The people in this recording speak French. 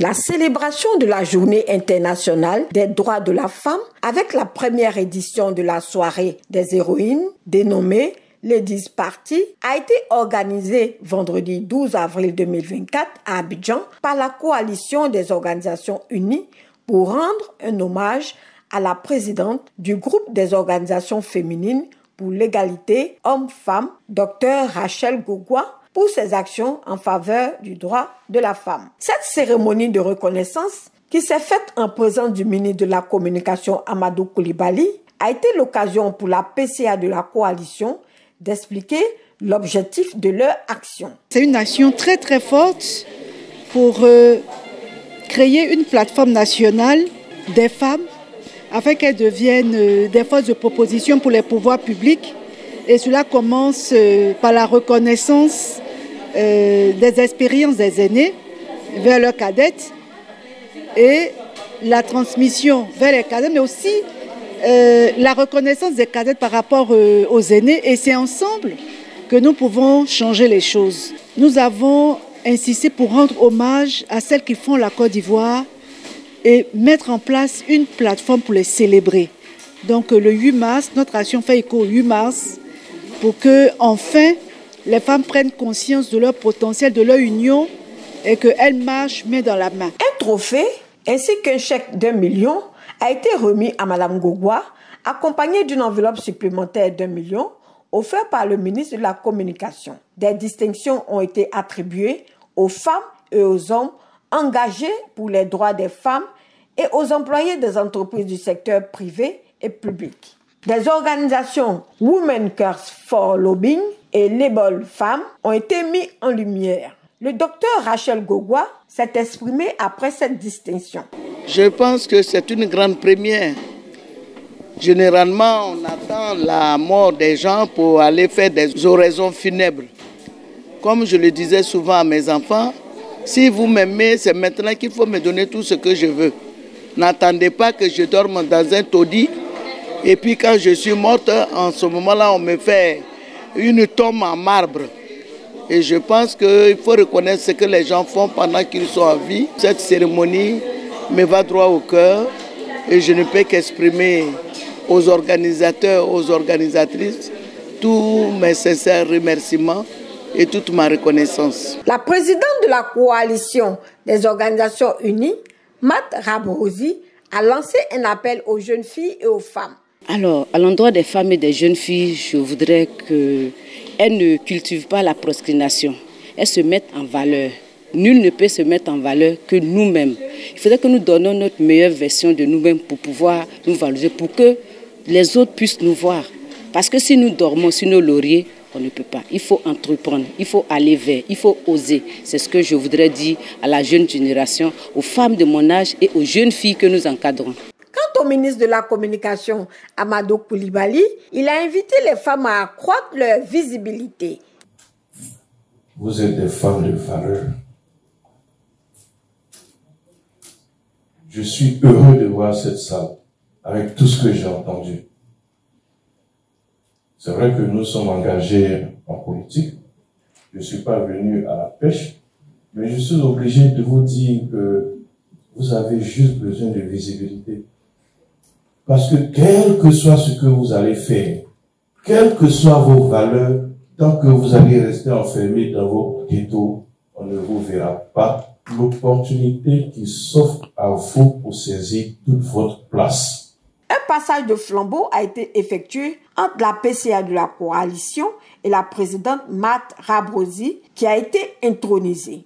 La célébration de la Journée internationale des droits de la femme avec la première édition de la soirée des héroïnes dénommée Ladies Party a été organisée vendredi 12 avril 2024 à Abidjan par la coalition des organisations unies pour rendre un hommage à la présidente du groupe des organisations féminines pour l'égalité hommes-femmes, Dr Rachel Gogwa, pour ses actions en faveur du droit de la femme. Cette cérémonie de reconnaissance, qui s'est faite en présence du ministre de la Communication Amadou Coulibaly, a été l'occasion pour la PCA de la coalition d'expliquer l'objectif de leur action. C'est une action très très forte pour créer une plateforme nationale des femmes afin qu'elles deviennent des forces de proposition pour les pouvoirs publics. Et cela commence par la reconnaissance des expériences des aînés vers leurs cadettes et la transmission vers les cadettes, mais aussi la reconnaissance des cadettes par rapport aux aînés. Et c'est ensemble que nous pouvons changer les choses. Nous avons insisté pour rendre hommage à celles qui font la Côte d'Ivoire et mettre en place une plateforme pour les célébrer. Donc le 8 mars, notre action fait écho au 8 mars pour que enfin les femmes prennent conscience de leur potentiel, de leur union et qu'elles marchent main dans la main. Un trophée ainsi qu'un chèque d'1 million a été remis à Mme Gogwa, accompagné d'une enveloppe supplémentaire d'1 million offerte par le ministre de la Communication. Des distinctions ont été attribuées aux femmes et aux hommes engagés pour les droits des femmes et aux employés des entreprises du secteur privé et public. Des organisations Women Curse for Lobbying et Label Femmes ont été mis en lumière. Le docteur Rachel Gogwa s'est exprimé après cette distinction. Je pense que c'est une grande première. Généralement, on attend la mort des gens pour aller faire des oraisons funèbres. Comme je le disais souvent à mes enfants, si vous m'aimez, c'est maintenant qu'il faut me donner tout ce que je veux. N'attendez pas que je dorme dans un taudis. Et puis quand je suis morte, en ce moment-là, on me fait une tombe en marbre. Et je pense qu'il faut reconnaître ce que les gens font pendant qu'ils sont en vie. Cette cérémonie me va droit au cœur et je ne peux qu'exprimer aux organisateurs, aux organisatrices, tous mes sincères remerciements et toute ma reconnaissance. La présidente de la coalition des organisations unies, Matt Rabrosi, a lancé un appel aux jeunes filles et aux femmes. Alors, à l'endroit des femmes et des jeunes filles, je voudrais qu'elles ne cultivent pas la procrastination. Elles se mettent en valeur. Nul ne peut se mettre en valeur que nous-mêmes. Il faudrait que nous donnions notre meilleure version de nous-mêmes pour pouvoir nous valoriser, pour que les autres puissent nous voir. Parce que si nous dormons sur nos lauriers, on ne peut pas. Il faut entreprendre, il faut aller vers, il faut oser. C'est ce que je voudrais dire à la jeune génération, aux femmes de mon âge et aux jeunes filles que nous encadrons. Quant au ministre de la Communication, Amadou Coulibaly, il a invité les femmes à accroître leur visibilité. Vous êtes des femmes de valeur. Je suis heureux de voir cette salle avec tout ce que j'ai entendu. C'est vrai que nous sommes engagés en politique. Je ne suis pas venu à la pêche, mais je suis obligé de vous dire que vous avez juste besoin de visibilité. Parce que quel que soit ce que vous allez faire, quelles que soient vos valeurs, tant que vous allez rester enfermé dans vos ghettos, on ne vous verra pas. L'opportunité qui s'offre à vous pour saisir toute votre place. Un passage de flambeau a été effectué entre la PCA de la coalition et la présidente Matt Rabrosi qui a été intronisée.